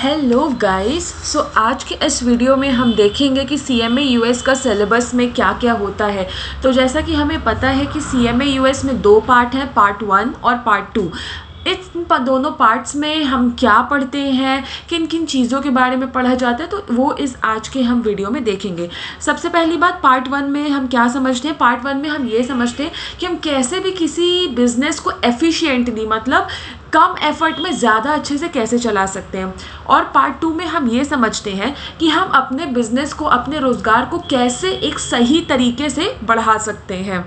Hello guys. सो आज के इस वीडियो में हम देखेंगे कि CMA US का सिलेबस में क्या क्या होता है। तो जैसा कि हमें पता है कि CMA US में दो पार्ट हैं, पार्ट 1 और पार्ट 2। इस दोनों पार्ट्स में हम क्या पढ़ते हैं, किन किन चीज़ों के बारे में पढ़ा जाता है, तो वो इस आज के हम वीडियो में देखेंगे। सबसे पहली बात, पार्ट 1 में हम क्या समझते हैं। पार्ट 1 में हम ये समझते हैं कि हम कैसे भी किसी बिजनेस को एफिशिएंटली, मतलब कम एफर्ट में ज़्यादा अच्छे से कैसे चला सकते हैं। और पार्ट 2 में हम ये समझते हैं कि हम अपने बिजनेस को, अपने रोज़गार को कैसे एक सही तरीके से बढ़ा सकते हैं।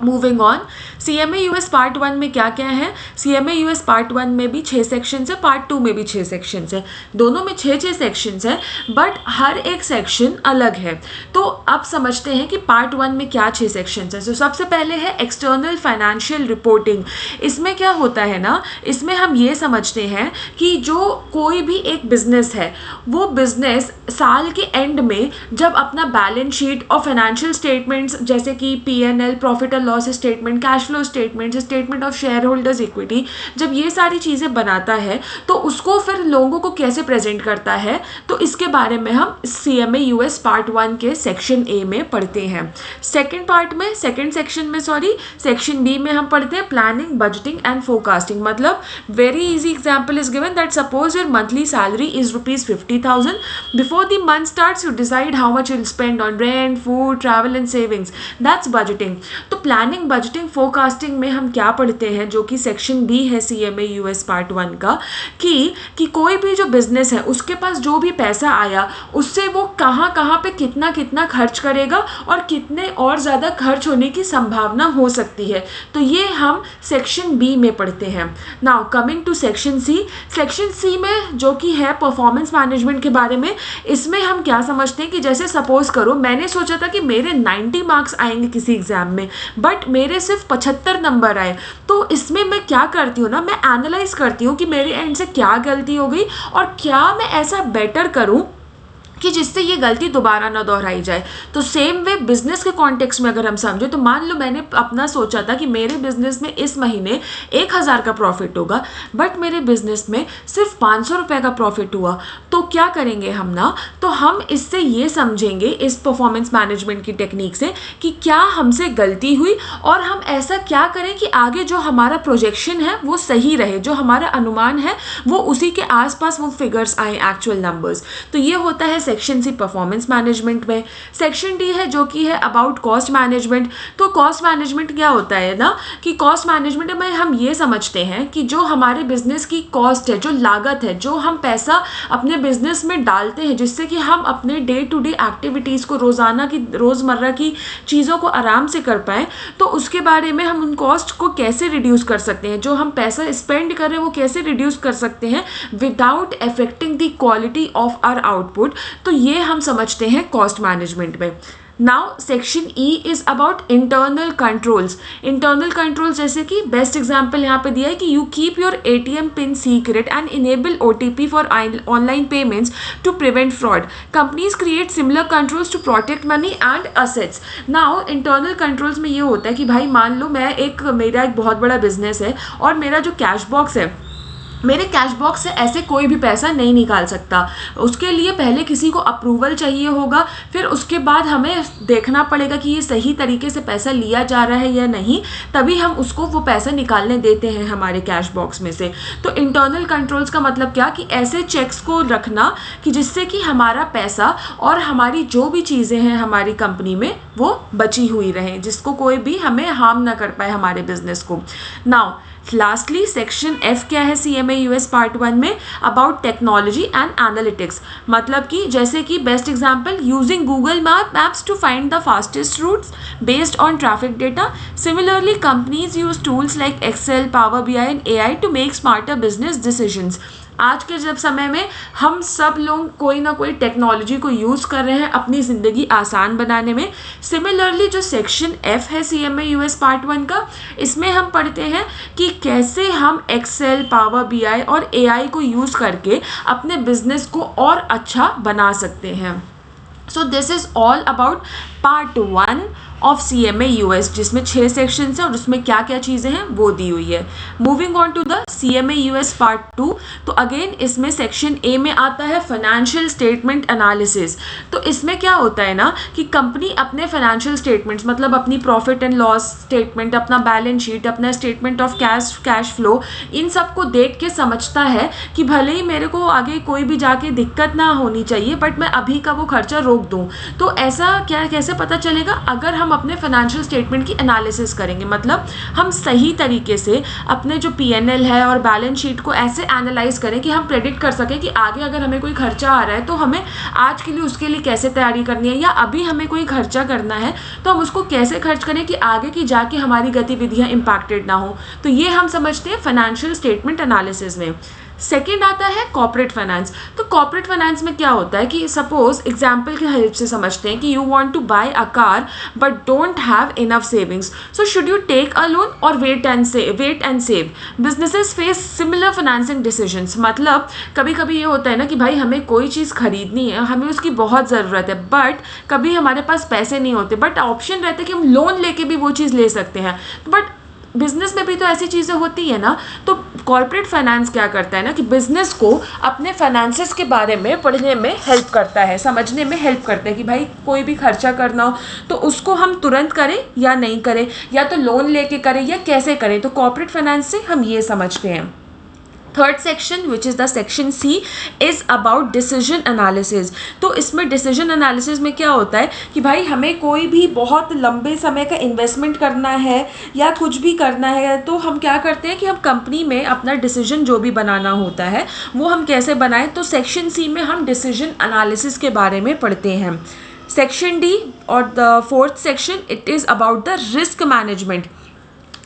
Moving on, CMA US part 1 में क्या क्या है। CMA US पार्ट 1 में भी 6 सेक्शंस है, पार्ट 2 में भी 6 सेक्शंस है। दोनों में 6 सेक्शंस है, बट हर एक सेक्शन अलग है। तो अब समझते हैं कि पार्ट 1 में क्या 6 सेक्शंस है। तो सबसे पहले है एक्सटर्नल फाइनेंशियल रिपोर्टिंग। इसमें क्या होता है ना, इसमें हम ये समझते हैं कि जो कोई भी एक बिजनेस है, वो बिजनेस साल के एंड में जब अपना बैलेंस शीट और फाइनेंशियल स्टेटमेंट्स जैसे कि P&L, profit and loss statement, cash flow statement, statement of share holders equity, जब ये सारी चीज़ें बनाता है तो उसको फिर लोगों को कैसे प्रेजेंट करता है, तो इसके बारे में हम CMA US पार्ट 1 के सेक्शन ए में पढ़ते हैं। सेकेंड सेक्शन बी में हम पढ़ते हैं प्लानिंग, बजटिंग एंड फोरकास्टिंग। मतलब very easy example is given that suppose your monthly salary is ₹50,000। Before the month starts you decide how much you will spend on rent, food, travel and savings. That's budgeting. तो planning, budgeting, forecasting में हम क्या पढ़ते हैं, जो कि section B है CMA US part 1 का, कि कोई भी जो बिजनेस है उसके पास जो भी पैसा आया उससे वो कहाँ कहाँ पे कितना कितना खर्च करेगा और कितने और ज़्यादा खर्च होने की संभावना हो सकती है। तो ये हम सेक्शन बी में पढ़ते हैं। Now coming to section C में जो कि है परफॉर्मेंस मैनेजमेंट के बारे में। इसमें हम क्या समझते हैं कि जैसे सपोज करो मैंने सोचा था कि मेरे 90 मार्क्स आएंगे किसी एग्जाम में, बट मेरे सिर्फ 75 नंबर आए। तो इसमें मैं क्या करती हूँ ना, मैं एनालाइज करती हूँ कि मेरे एंड से क्या गलती हो गई और क्या मैं ऐसा बेटर करूँ कि जिससे ये गलती दोबारा ना दोहराई जाए। तो सेम वे बिजनेस के कॉन्टेक्स्ट में अगर हम समझे, तो मान लो मैंने अपना सोचा था कि मेरे बिजनेस में इस महीने 1,000 का प्रॉफिट होगा, बट मेरे बिजनेस में सिर्फ 500 रुपये का प्रॉफिट हुआ। तो क्या करेंगे हम ना, तो हम इससे ये समझेंगे इस परफॉर्मेंस मैनेजमेंट की टेक्निक से कि क्या हमसे गलती हुई और हम ऐसा क्या करें कि आगे जो हमारा प्रोजेक्शन है वो सही रहे, जो हमारा अनुमान है वो उसी के आसपास वो फिगर्स आए, एक्चुअल नंबर्स। तो ये होता है सेक्शन सी परफॉर्मेंस मैनेजमेंट में। सेक्शन डी है जो कि है अबाउट कॉस्ट मैनेजमेंट। तो कॉस्ट मैनेजमेंट क्या होता है ना, कि कॉस्ट मैनेजमेंट में हम ये समझते हैं कि जो हमारे बिजनेस की कॉस्ट है, जो लागत है, जो हम पैसा अपने बिजनेस में डालते हैं जिससे कि हम अपने डे टू डे एक्टिविटीज़ को, रोज़मर्रा की चीज़ों को आराम से कर पाएँ, तो उसके बारे में हम उन कॉस्ट को कैसे रिड्यूस कर सकते हैं, जो हम पैसा स्पेंड कर रहे हैं वो कैसे रिड्यूस कर सकते हैं without affecting the quality of our output. तो ये हम समझते हैं कॉस्ट मैनेजमेंट में। Now section E is about internal controls. Internal controls जैसे कि बेस्ट एग्जांपल यहाँ पे दिया है कि you keep your ATM pin secret and enable OTP for online payments to prevent fraud. Companies create similar controls to protect money and assets. Now internal controls में ये होता है कि भाई मान लो मेरा एक बहुत बड़ा बिजनेस है और मेरा जो कैश बॉक्स है, मेरे कैश बॉक्स से ऐसे कोई भी पैसा नहीं निकाल सकता। उसके लिए पहले किसी को अप्रूवल चाहिए होगा, फिर उसके बाद हमें देखना पड़ेगा कि ये सही तरीके से पैसा लिया जा रहा है या नहीं, तभी हम उसको वो पैसा निकालने देते हैं हमारे कैश बॉक्स में से। तो इंटरनल कंट्रोल्स का मतलब क्या, कि ऐसे चेक्स को रखना कि जिससे कि हमारा पैसा और हमारी जो भी चीज़ें हैं हमारी कंपनी में वो बची हुई रहें, जिसको कोई भी हमें हार्म ना कर पाए हमारे बिजनेस को। नाउ लास्टली सेक्शन एफ क्या है CMA US पार्ट 1 में, अबाउट टेक्नोलॉजी एंड एनालिटिक्स। मतलब कि जैसे कि best example, using Google maps to find the fastest routes based on traffic data. Similarly companies use tools like Excel, power BI and AI to make smarter business decisions. आज के जब समय में हम सब लोग कोई ना कोई टेक्नोलॉजी को यूज़ कर रहे हैं अपनी ज़िंदगी आसान बनाने में। सिमिलरली जो सेक्शन एफ है CMA US पार्ट 1 का, इसमें हम पढ़ते हैं कि कैसे हम एक्सेल, पावर BI और AI को यूज़ करके अपने बिजनेस को और अच्छा बना सकते हैं। So this is all about part 1 of CMA US, जिसमें 6 सेक्शंस हैं और उसमें क्या क्या चीज़ें हैं वो दी हुई है। Moving on to the CMA US part 2, तो अगेन इसमें सेक्शन ए में आता है फाइनेंशियल स्टेटमेंट एनालिसिस। तो इसमें क्या होता है ना कि कंपनी अपने फाइनेंशियल स्टेटमेंट्स, मतलब अपनी प्रॉफिट एंड लॉस स्टेटमेंट, अपना बैलेंस शीट, अपना स्टेटमेंट ऑफ कैश फ्लो, इन सब को देख के समझता है कि भले ही मेरे को आगे कोई भी जाके दिक्कत ना होनी चाहिए बट मैं अभी का वो खर्चा रोक दूँ। तो ऐसा क्या कैसे पता चलेगा? अगर हम अपने फाइनेंशियल स्टेटमेंट की एनालिसिस करेंगे, मतलब हम सही तरीके से अपने जो P&L है और बैलेंस शीट को ऐसे एनालाइज करें कि हम प्रेडिक्ट कर सकें कि आगे अगर हमें कोई खर्चा आ रहा है तो हमें आज के लिए उसके लिए कैसे तैयारी करनी है, या अभी हमें कोई खर्चा करना है तो हम उसको कैसे खर्च करें कि आगे की जाके हमारी गतिविधियां इम्पैक्टेड ना हो। तो ये हम समझते हैं फाइनेंशियल स्टेटमेंट एनालिसिस में। सेकेंड आता है कॉर्पोरेट फाइनेंस। तो कॉर्पोरेट फाइनेंस में क्या होता है कि सपोज एग्जाम्पल की हेल्प से समझते हैं कि you want to buy a car but don't have enough savings, so should you take a loan और wait and save. Businesses face similar financing decisions. मतलब कभी कभी ये होता है ना कि भाई हमें कोई चीज़ खरीदनी है, हमें उसकी बहुत ज़रूरत है, बट कभी हमारे पास पैसे नहीं होते, बट ऑप्शन रहता है कि हम लोन लेके भी वो चीज़ ले सकते हैं। बट बिजनेस में भी तो ऐसी चीज़ें होती है ना। तो कॉर्पोरेट फाइनेंस क्या करता है ना कि बिजनेस को अपने फाइनेंसेस के बारे में पढ़ने में हेल्प करता है, समझने में हेल्प करता है कि भाई कोई भी खर्चा करना हो तो उसको हम तुरंत करें या नहीं करें, या तो लोन लेके करें या कैसे करें। तो कॉर्पोरेट फाइनेंस से हम ये समझते हैं। Third section which is the section C is about decision analysis. तो इसमें डिसीजन एनालिसिस में क्या होता है कि भाई हमें कोई भी बहुत लंबे समय का इन्वेस्टमेंट करना है या कुछ भी करना है, तो हम क्या करते हैं कि हम कंपनी में अपना डिसीजन जो भी बनाना होता है वो हम कैसे बनाएं। तो सेक्शन C में हम डिसीजन एनालिसिस के बारे में पढ़ते हैं। सेक्शन D और the fourth section it is about the risk management.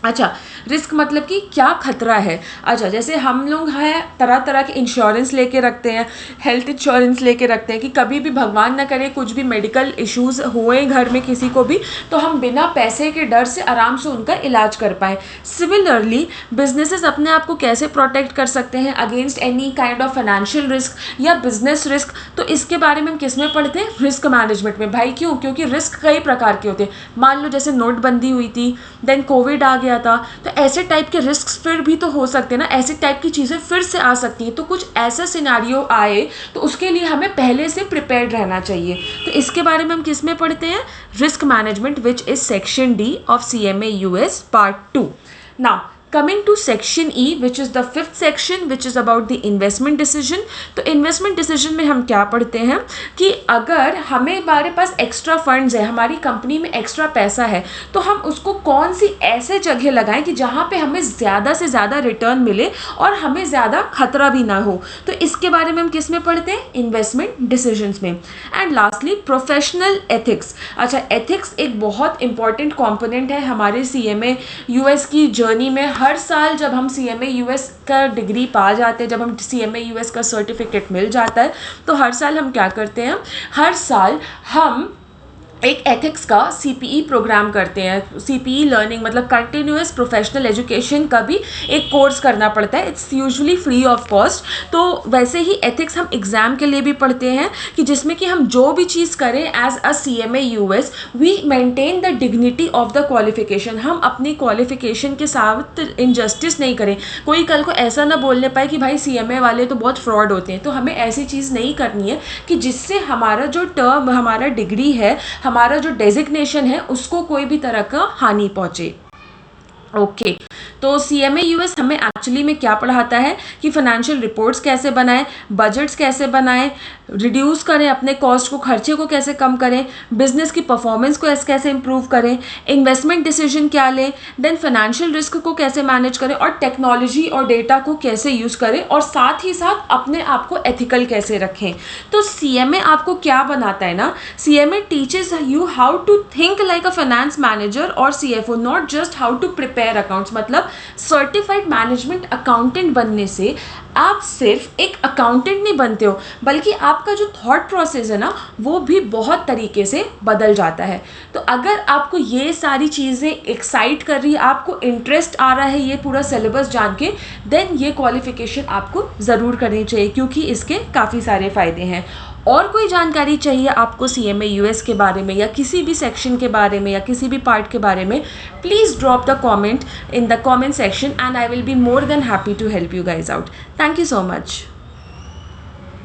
अच्छा, रिस्क मतलब कि क्या खतरा है। अच्छा, जैसे हम लोग हैं तरह तरह के इंश्योरेंस लेके रखते हैं, हेल्थ इंश्योरेंस लेके रखते हैं कि कभी भी भगवान ना करे कुछ भी मेडिकल इश्यूज़ हुए घर में किसी को भी, तो हम बिना पैसे के डर से आराम से उनका इलाज कर पाएँ। सिमिलरली बिजनेसेस अपने आप को कैसे प्रोटेक्ट कर सकते हैं against any kind of financial risk या बिजनेस रिस्क, तो इसके बारे में हम किस में पढ़ते हैं? रिस्क मैनेजमेंट में। भाई क्यों? क्योंकि रिस्क कई प्रकार के होते हैं। मान लो जैसे नोटबंदी हुई थी, देन कोविड आ गया था, तो ऐसे टाइप के रिस्क फिर भी तो हो सकते हैं ना, ऐसे टाइप की चीज़ें फिर से आ सकती हैं। तो कुछ ऐसा सिनारियो आए तो उसके लिए हमें पहले से प्रिपेयर्ड रहना चाहिए। तो इसके बारे में हम किस में पढ़ते हैं? Risk management, which is section D of CMA US part 2। Now coming to section E which is the fifth section which is about the investment decision। तो investment decision में हम क्या पढ़ते हैं कि अगर हमारे पास एक्स्ट्रा फंड्स है, हमारी कंपनी में एक्स्ट्रा पैसा है, तो हम उसको कौन सी ऐसे जगह लगाएं कि जहाँ पे हमें ज़्यादा से ज़्यादा रिटर्न मिले और हमें ज़्यादा खतरा भी ना हो। तो इसके बारे में हम किस में पढ़ते हैं? इन्वेस्टमेंट डिसीजंस में। And lastly professional ethics. अच्छा, एथिक्स एक बहुत इंपॉर्टेंट कॉम्पोनेंट है हमारे CMA US की जर्नी में। हर साल जब हम CMA US का डिग्री पा जाते हैं, जब हम CMA US का सर्टिफिकेट मिल जाता है, तो हर साल हम क्या करते हैं? हर साल हम एक एथिक्स का CPE प्रोग्राम करते हैं। CPE लर्निंग मतलब कंटिन्यूअस प्रोफेशनल एजुकेशन का भी एक कोर्स करना पड़ता है। It's usually free of cost. तो वैसे ही एथिक्स हम एग्ज़ाम के लिए भी पढ़ते हैं कि जिसमें कि हम जो भी चीज़ करें as a CMA US we maintain the dignity of the qualification. हम अपनी क्वालिफिकेशन के साथ इनजस्टिस नहीं करें। कोई कल को ऐसा ना बोलने पाए कि भाई CMA वाले तो बहुत फ्रॉड होते हैं। तो हमें ऐसी चीज़ नहीं करनी है कि जिससे हमारा जो टर्म, हमारा डिग्री है, हमारा जो डेजिग्नेशन है, उसको कोई भी तरह का हानि पहुंचे। ओके, तो CMA US हमें एक्चुअली में क्या पढ़ाता है कि फाइनेंशियल रिपोर्ट्स कैसे बनाएं, बजट्स कैसे बनाएं, रिड्यूस करें अपने कॉस्ट को, खर्चे को कैसे कम करें, बिजनेस की परफॉर्मेंस को कैसे इंप्रूव करें, इन्वेस्टमेंट डिसीजन क्या लें, देन फाइनेंशियल रिस्क को कैसे मैनेज करें, और टेक्नोलॉजी और डेटा को कैसे यूज़ करें, और साथ ही साथ अपने आप को एथिकल कैसे रखें। तो CMA आपको क्या बनाता है ना, CMA teaches you how to think like a finance manager और CFO, not just how to prepare accounts. मतलब सर्टिफाइड मैनेजमेंट अकाउंटेंट बनने से आप सिर्फ एक अकाउंटेंट नहीं बनते हो, बल्कि आपका जो थॉट प्रोसेस है ना वो भी बहुत तरीके से बदल जाता है। तो अगर आपको ये सारी चीज़ें एक्साइट कर रही है, आपको इंटरेस्ट आ रहा है ये पूरा सिलेबस जान के, देन ये क्वालिफिकेशन आपको ज़रूर करनी चाहिए, क्योंकि इसके काफ़ी सारे फ़ायदे हैं। और कोई जानकारी चाहिए आपको CMA US के बारे में, या किसी भी सेक्शन के बारे में, या किसी भी पार्ट के बारे में, please drop the comment in the comment section and I will be more than happy to help you guys out. Thank you so much.